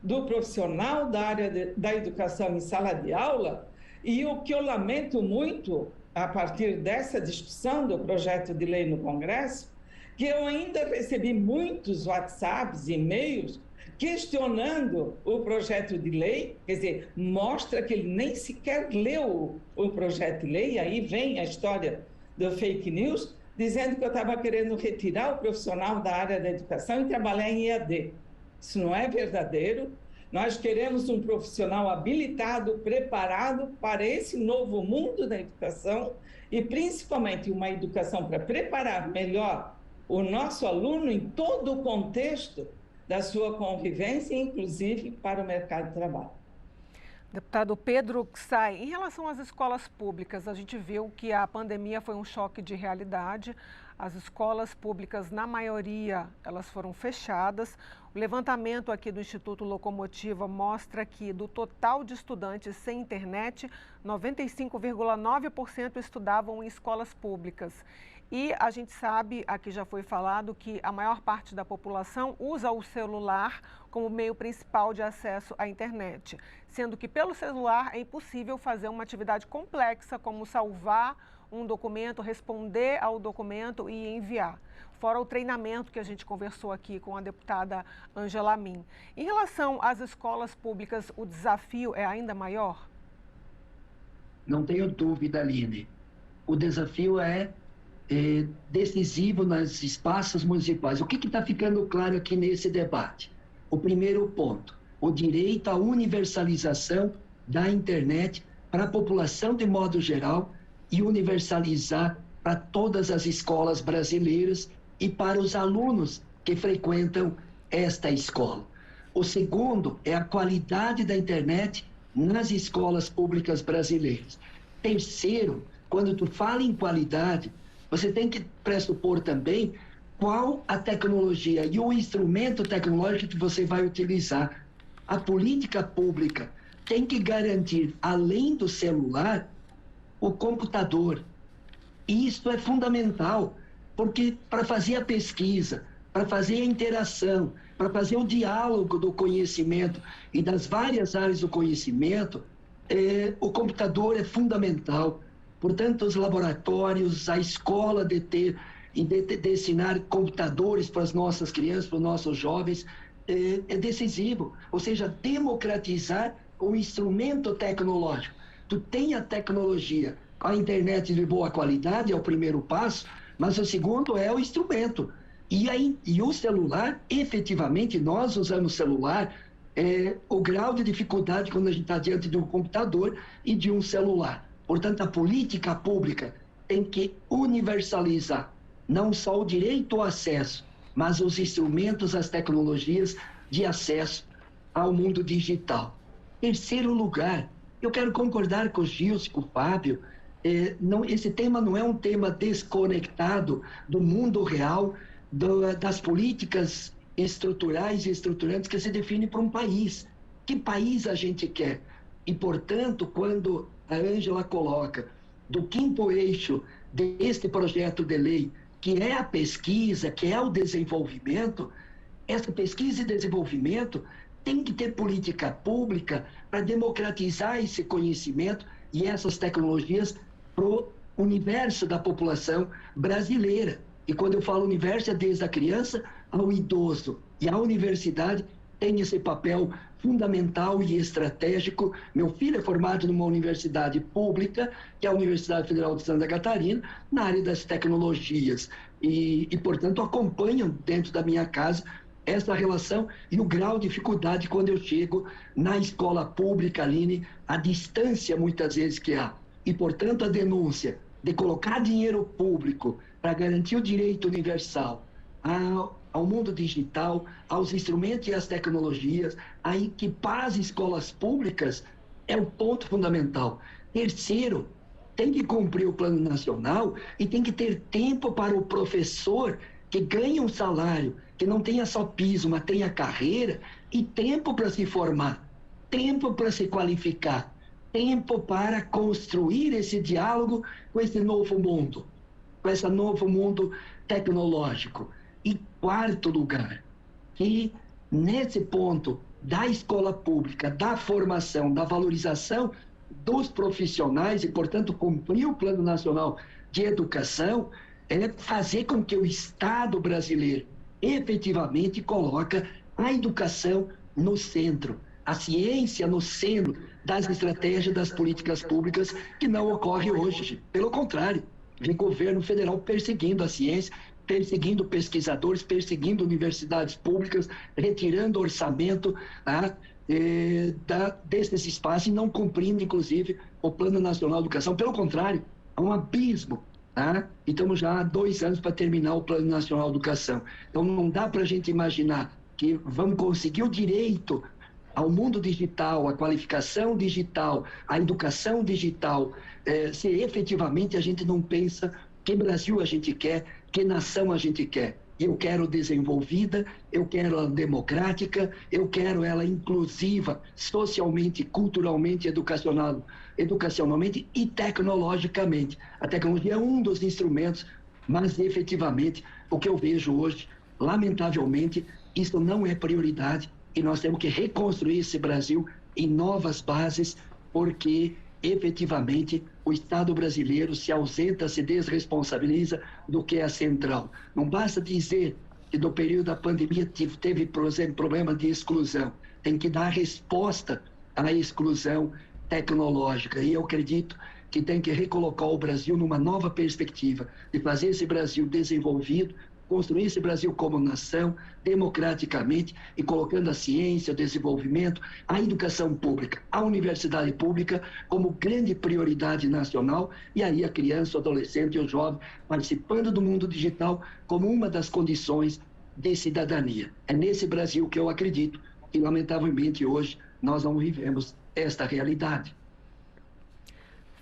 do profissional da área da educação em sala de aula, e o que eu lamento muito, a partir dessa discussão do projeto de lei no Congresso, que eu ainda recebi muitos WhatsApps e e-mails questionando o projeto de lei, quer dizer, mostra que ele nem sequer leu o projeto de lei, e aí vem a história do fake news, dizendo que eu estava querendo retirar o profissional da área da educação e trabalhar em EAD. Isso não é verdadeiro. Nós queremos um profissional habilitado, preparado para esse novo mundo da educação e, principalmente, uma educação para preparar melhor o nosso aluno em todo o contexto da sua convivência, inclusive para o mercado de trabalho. Deputado Pedro Ksai, em relação às escolas públicas, a gente viu que a pandemia foi um choque de realidade. As escolas públicas, na maioria, elas foram fechadas. O levantamento aqui do Instituto Locomotiva mostra que do total de estudantes sem internet, 95,9% estudavam em escolas públicas. E a gente sabe, aqui já foi falado, que a maior parte da população usa o celular como meio principal de acesso à internet, sendo que pelo celular é impossível fazer uma atividade complexa como salvar um documento, responder ao documento e enviar. Fora o treinamento que a gente conversou aqui com a deputada Ângela Min. Em relação às escolas públicas, o desafio é ainda maior? Não tenho dúvida, Aline. O desafio é decisivo nos espaços municipais. O que está ficando claro aqui nesse debate? O primeiro ponto, o direito à universalização da internet para a população de modo geral e universalizar para todas as escolas brasileiras e para os alunos que frequentam esta escola. O segundo é a qualidade da internet nas escolas públicas brasileiras. Terceiro, quando tu fala em qualidade, você tem que pressupor também qual a tecnologia e o instrumento tecnológico que você vai utilizar. A política pública tem que garantir, além do celular, o computador. E isso é fundamental, porque para fazer a pesquisa, para fazer a interação, para fazer o diálogo do conhecimento e das várias áreas do conhecimento, o computador é fundamental. Portanto, os laboratórios, a escola destinar computadores para as nossas crianças, para os nossos jovens, é decisivo. Ou seja, democratizar o instrumento tecnológico. Tu tem a tecnologia, a internet de boa qualidade é o primeiro passo, mas o segundo é o instrumento. E o celular, efetivamente, nós usamos celular, o grau de dificuldade quando a gente está diante de um computador e de um celular. Portanto, a política pública tem que universalizar não só o direito ao acesso, mas os instrumentos, as tecnologias de acesso ao mundo digital. Terceiro lugar, eu quero concordar com o Gilson, com o Fábio, esse tema não é um tema desconectado do mundo real, das políticas estruturais e estruturantes que se definem para um país. Que país a gente quer? E, portanto, quando a Ângela coloca do quinto eixo deste projeto de lei, que é a pesquisa, que é o desenvolvimento, essa pesquisa e desenvolvimento tem que ter política pública para democratizar esse conhecimento e essas tecnologias para o universo da população brasileira. E quando eu falo universo, é desde a criança ao idoso. E a universidade tem esse papel fundamental e estratégico. Meu filho é formado numa universidade pública, que é a Universidade Federal de Santa Catarina, na área das tecnologias. E portanto, acompanham dentro da minha casa essa relação e o grau de dificuldade quando eu chego na escola pública, Aline, a distância muitas vezes que há. E, portanto, a denúncia de colocar dinheiro público para garantir o direito universal ao mundo digital, aos instrumentos e às tecnologias, a equipar as escolas públicas é o ponto fundamental. Terceiro, tem que cumprir o Plano Nacional e tem que ter tempo para o professor que ganha um salário, que não tenha só piso, mas tenha carreira, e tempo para se formar, tempo para se qualificar, tempo para construir esse diálogo com esse novo mundo, com esse novo mundo tecnológico. E quarto lugar, que nesse ponto da escola pública, da formação, da valorização dos profissionais e, portanto, cumprir o Plano Nacional de Educação, é fazer com que o Estado brasileiro efetivamente coloque a educação no centro, a ciência no centro das estratégias das políticas públicas, que não ocorre hoje. Pelo contrário, vem governo federal perseguindo a ciência, perseguindo pesquisadores, perseguindo universidades públicas, retirando orçamento desses espaços e não cumprindo, inclusive, o Plano Nacional de Educação. Pelo contrário, há um abismo. E estamos já há 2 anos para terminar o Plano Nacional de Educação. Então, não dá para a gente imaginar que vamos conseguir o direito ao mundo digital, à qualificação digital, à educação digital, se efetivamente a gente não pensa que Brasil a gente quer, que nação a gente quer. Eu quero desenvolvida, eu quero ela democrática, eu quero ela inclusiva, socialmente, culturalmente, educacionalmente e tecnologicamente. A tecnologia é um dos instrumentos, mas efetivamente o que eu vejo hoje, lamentavelmente, isso não é prioridade e nós temos que reconstruir esse Brasil em novas bases, porque efetivamente o Estado brasileiro se ausenta, se desresponsabiliza do que é a central. Não basta dizer que no período da pandemia teve, por exemplo, problema de exclusão. Tem que dar resposta à exclusão tecnológica. E eu acredito que tem que recolocar o Brasil numa nova perspectiva de fazer esse Brasil desenvolvido, construir esse Brasil como nação, democraticamente, e colocando a ciência, o desenvolvimento, a educação pública, a universidade pública como grande prioridade nacional, e aí a criança, o adolescente e o jovem participando do mundo digital como uma das condições de cidadania. É nesse Brasil que eu acredito que, lamentavelmente, hoje nós não vivemos esta realidade.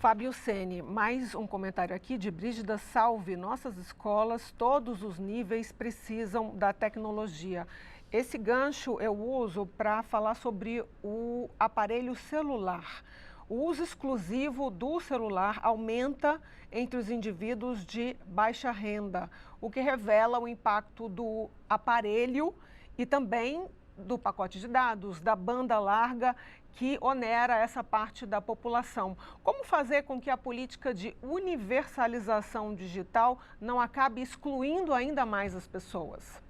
Fábio Sene, mais um comentário aqui de Brígida Salve. Nossas escolas, todos os níveis, precisam da tecnologia. Esse gancho eu uso para falar sobre o aparelho celular. O uso exclusivo do celular aumenta entre os indivíduos de baixa renda, o que revela o impacto do aparelho e também do pacote de dados, da banda larga, que onera essa parte da população. Como fazer com que a política de universalização digital não acabe excluindo ainda mais as pessoas?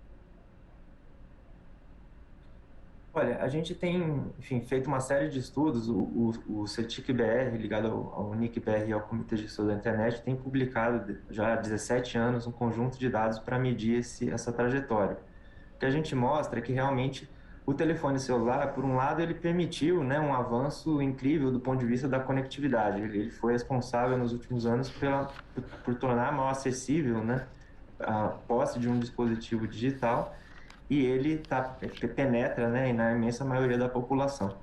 Olha, a gente tem, enfim, feito uma série de estudos. O CETIC-BR, ligado ao NIC-BR e ao Comitê de Estudo da Internet, tem publicado já há 17 anos um conjunto de dados para medir essa trajetória. O que a gente mostra é que realmente o telefone celular, por um lado, ele permitiu, né, um avanço incrível do ponto de vista da conectividade. Ele foi responsável nos últimos anos por tornar mais acessível, né, a posse de um dispositivo digital. e ele penetra, né, na imensa maioria da população.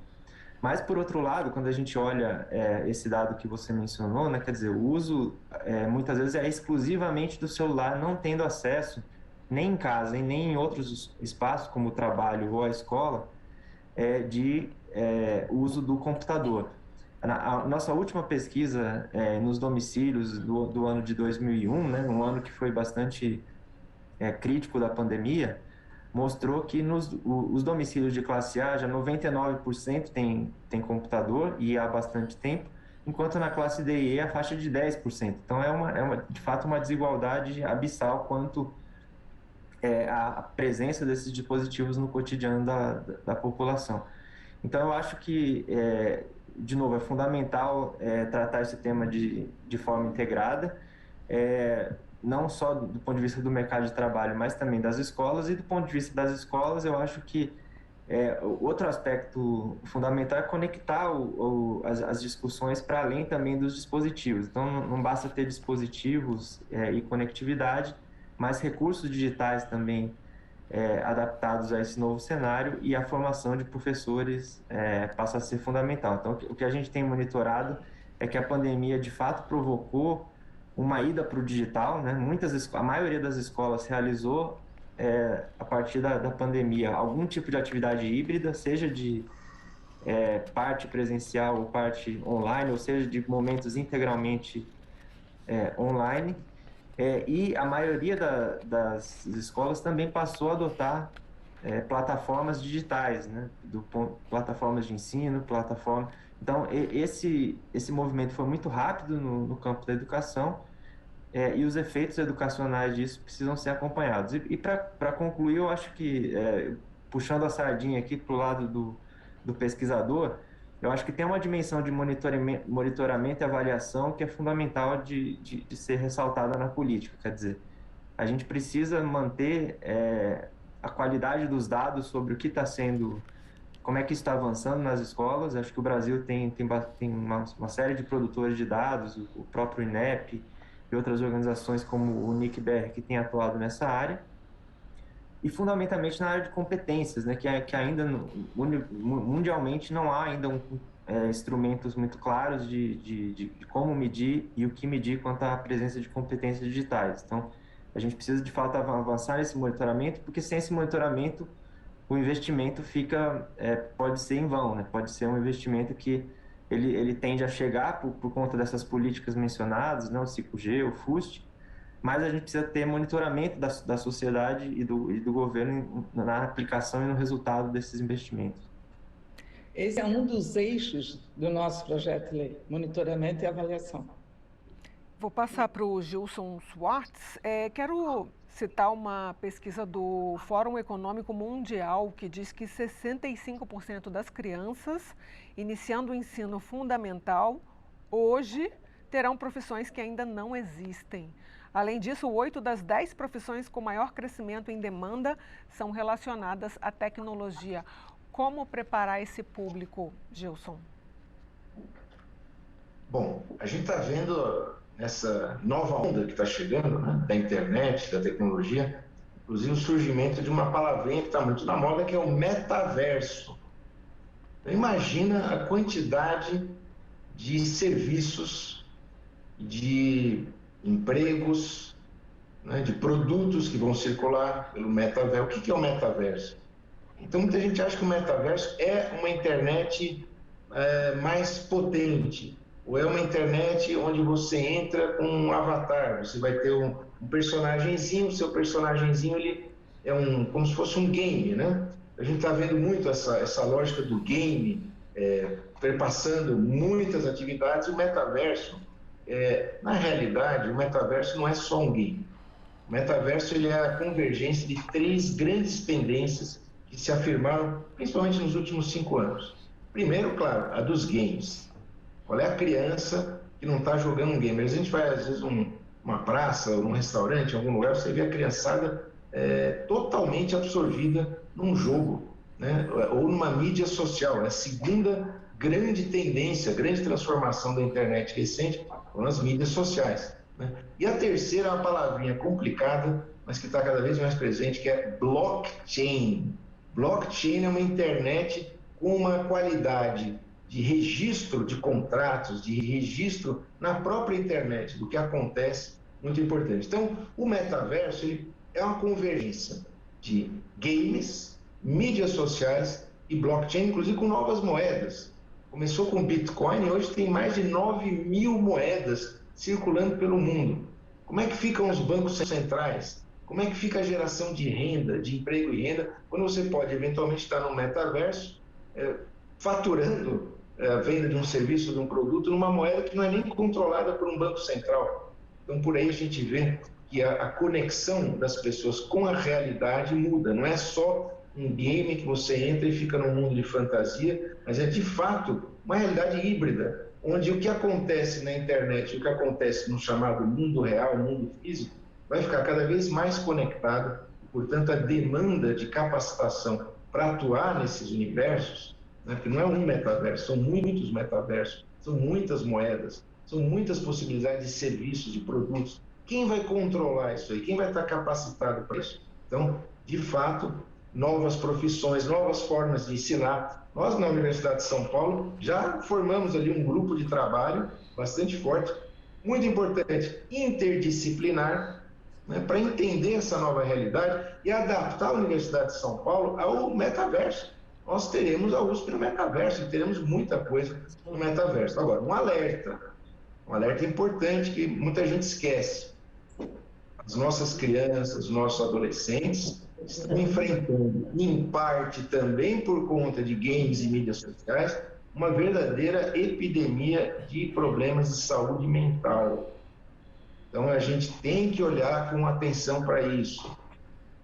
Mas, por outro lado, quando a gente olha esse dado que você mencionou, né, quer dizer, o uso muitas vezes é exclusivamente do celular, não tendo acesso nem em casa e nem em outros espaços, como o trabalho ou a escola, de uso do computador. A nossa última pesquisa nos domicílios do ano de 2001, né, um ano que foi bastante crítico da pandemia, mostrou que os domicílios de classe A, já 99% tem computador e há bastante tempo, enquanto na classe D e E a faixa de 10%. Então de fato uma desigualdade abissal quanto a presença desses dispositivos no cotidiano da população. Então eu acho que, de novo, é fundamental tratar esse tema de forma integrada, não só do ponto de vista do mercado de trabalho, mas também das escolas. E do ponto de vista das escolas, eu acho que outro aspecto fundamental é conectar as discussões para além também dos dispositivos. Então, não basta ter dispositivos e conectividade, mas recursos digitais também adaptados a esse novo cenário, e a formação de professores passa a ser fundamental. Então, o que a gente tem monitorado é que a pandemia, de fato, provocou uma ida para o digital, né? A maioria das escolas realizou, a partir da pandemia, algum tipo de atividade híbrida, seja de parte presencial ou parte online, ou seja, de momentos integralmente online. E a maioria das escolas também passou a adotar plataformas digitais, né? Plataformas de ensino, Então, esse movimento foi muito rápido no campo da educação, e os efeitos educacionais disso precisam ser acompanhados. E para concluir, eu acho que, puxando a sardinha aqui para o lado do pesquisador, eu acho que tem uma dimensão de monitoramento e avaliação que é fundamental de ser ressaltada na política. Quer dizer, a gente precisa manter a qualidade dos dados sobre o que está sendo, como é que está avançando nas escolas. Acho que o Brasil tem uma série de produtores de dados, o próprio INEP e outras organizações como o NICBR, que tem atuado nessa área. E fundamentalmente na área de competências, né, que ainda mundialmente não há ainda instrumentos muito claros de como medir e o que medir quanto à presença de competências digitais. Então, a gente precisa de fato avançar nesse monitoramento, porque sem esse monitoramento o investimento pode ser em vão, né? Pode ser um investimento que ele tende a chegar por conta dessas políticas mencionadas, né, o 5G, o FUST, mas a gente precisa ter monitoramento da sociedade e do governo na aplicação e no resultado desses investimentos. Esse é um dos eixos do nosso projeto de lei, monitoramento e avaliação. Vou passar para o Gilson Schwartz. Quero citar uma pesquisa do Fórum Econômico Mundial que diz que 65% das crianças iniciando o ensino fundamental hoje terão profissões que ainda não existem. Além disso, 8 das 10 profissões com maior crescimento em demanda são relacionadas à tecnologia. Como preparar esse público, Gilson? Bom, a gente está vendo essa nova onda que está chegando, né, da internet, da tecnologia, inclusive o surgimento de uma palavrinha que está muito na moda, que é o metaverso. Então, imagina a quantidade de serviços, de empregos, né, de produtos que vão circular pelo metaverso. O que é o metaverso? Então, muita gente acha que o metaverso é uma internet mais potente, ou é uma internet onde você entra com um avatar, você vai ter um personagenzinho, o seu personagenzinho ele é como se fosse um game, né? A gente está vendo muito essa lógica do game, perpassando muitas atividades. O metaverso, na realidade, o metaverso não é só um game. O metaverso ele é a convergência de 3 grandes tendências que se afirmaram, principalmente nos últimos 5 anos. Primeiro, claro, a dos games. Qual é a criança que não está jogando um game? A gente vai, às vezes, uma praça, ou num restaurante, em algum lugar, você vê a criançada totalmente absorvida num jogo, né? Ou numa mídia social. A segunda grande tendência, grande transformação da internet recente foram as mídias sociais, né? E a terceira é uma palavrinha complicada, mas que está cada vez mais presente, que é blockchain. Blockchain é uma internet com uma qualidade de registro de contratos, de registro na própria internet do que acontece, muito importante. Então, o metaverso ele é uma convergência de games, mídias sociais e blockchain, inclusive com novas moedas. Começou com Bitcoin e hoje tem mais de 9.000 moedas circulando pelo mundo. Como é que ficam os bancos centrais? Como é que fica a geração de renda, de emprego e renda, quando você pode eventualmente estar no metaverso, faturando a venda de um serviço, de um produto, numa moeda que não é nem controlada por um banco central. Então, por aí a gente vê que a conexão das pessoas com a realidade muda. Não é só um game que você entra e fica num mundo de fantasia, mas é de fato uma realidade híbrida, onde o que acontece na internet, o que acontece no chamado mundo real, mundo físico, vai ficar cada vez mais conectado. Portanto, a demanda de capacitação para atuar nesses universos, né, porque não é um metaverso, são muitos metaversos, são muitas moedas, são muitas possibilidades de serviços, de produtos. Quem vai controlar isso aí? Quem vai estar capacitado para isso? Então, de fato, novas profissões, novas formas de ensinar. Nós, na Universidade de São Paulo, já formamos ali um grupo de trabalho bastante forte, muito importante, interdisciplinar, né, para entender essa nova realidade e adaptar a Universidade de São Paulo ao metaverso. Nós teremos a USP no metaverso e teremos muita coisa no metaverso. Agora, um alerta importante que muita gente esquece. As nossas crianças, os nossos adolescentes estão enfrentando, em parte também por conta de games e mídias sociais, uma verdadeira epidemia de problemas de saúde mental. Então, a gente tem que olhar com atenção para isso.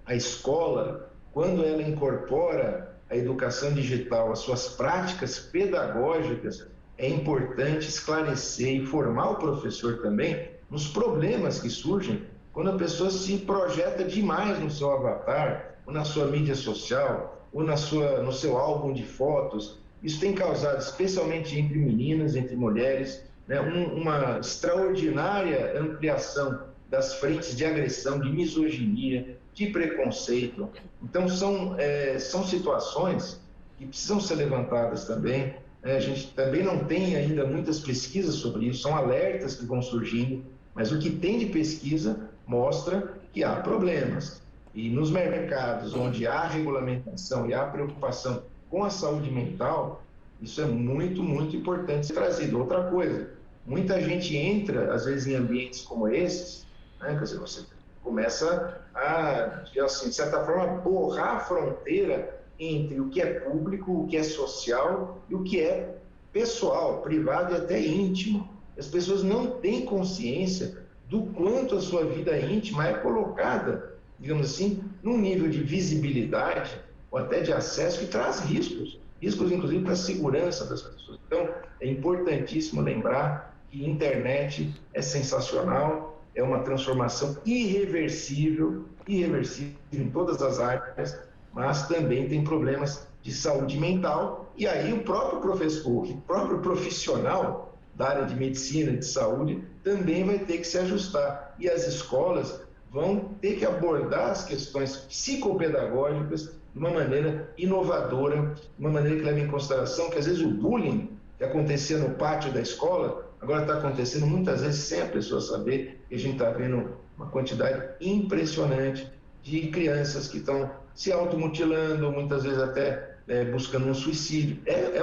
A escola, quando ela incorpora a educação digital às suas práticas pedagógicas, é importante esclarecer e formar o professor também nos problemas que surgem quando a pessoa se projeta demais no seu avatar, ou na sua mídia social, ou no seu álbum de fotos. Isso tem causado, especialmente entre meninas, entre mulheres, né, uma extraordinária ampliação das frentes de agressão, de misoginia, de preconceito. Então, são situações que precisam ser levantadas também. A gente também não tem ainda muitas pesquisas sobre isso, são alertas que vão surgindo, mas o que tem de pesquisa mostra que há problemas. E nos mercados onde há regulamentação e há preocupação com a saúde mental, isso é muito, muito importante ser trazido. Outra coisa, muita gente entra, às vezes, em ambientes como esses, né? Quer dizer, você começa a, assim, de certa forma, borrar a fronteira entre o que é público, o que é social e o que é pessoal, privado e até íntimo. As pessoas não têm consciência do quanto a sua vida íntima é colocada, digamos assim, num nível de visibilidade ou até de acesso que traz riscos inclusive para a segurança das pessoas. Então, é importantíssimo lembrar que a internet é sensacional, é uma transformação irreversível em todas as áreas, mas também tem problemas de saúde mental, e aí o próprio professor, o próprio profissional da área de medicina, de saúde, também vai ter que se ajustar. E as escolas vão ter que abordar as questões psicopedagógicas de uma maneira inovadora, de uma maneira que leva em consideração que, às vezes, o bullying que acontecia no pátio da escola, agora está acontecendo muitas vezes sem a pessoa saber, e a gente está vendo uma quantidade impressionante de crianças que estão se automutilando, muitas vezes até buscando um suicídio. É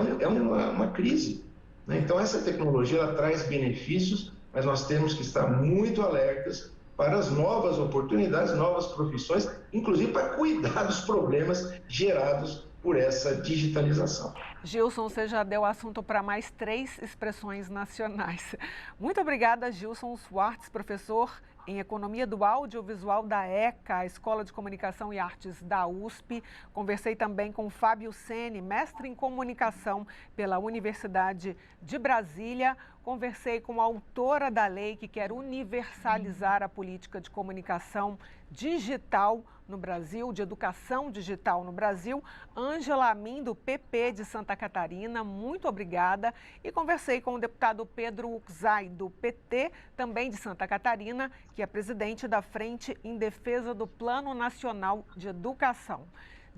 uma crise, né? Então, essa tecnologia ela traz benefícios, mas nós temos que estar muito alertas para as novas oportunidades, novas profissões, inclusive para cuidar dos problemas gerados por essa digitalização. Gilson, você já deu assunto para mais 3 expressões nacionais. Muito obrigada, Gilson Swartz, professor em Economia do Audiovisual da ECA, a Escola de Comunicação e Artes da USP. Conversei também com Fábio Sene, mestre em Comunicação pela Universidade de Brasília. conversei com a autora da lei que quer universalizar a política de comunicação digital no Brasil, de educação digital no Brasil, Ângela Amin, do PP de Santa Catarina. Muito obrigada. E conversei com o deputado Pedro Uczai, do PT, também de Santa Catarina, que é presidente da Frente em Defesa do Plano Nacional de Educação.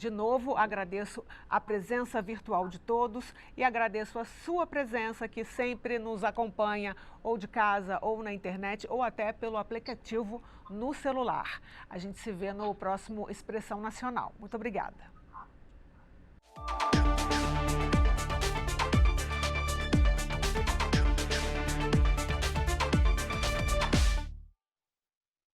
De novo, agradeço a presença virtual de todos e agradeço a sua presença que sempre nos acompanha ou de casa ou na internet ou até pelo aplicativo no celular. A gente se vê no próximo Expressão Nacional. Muito obrigada.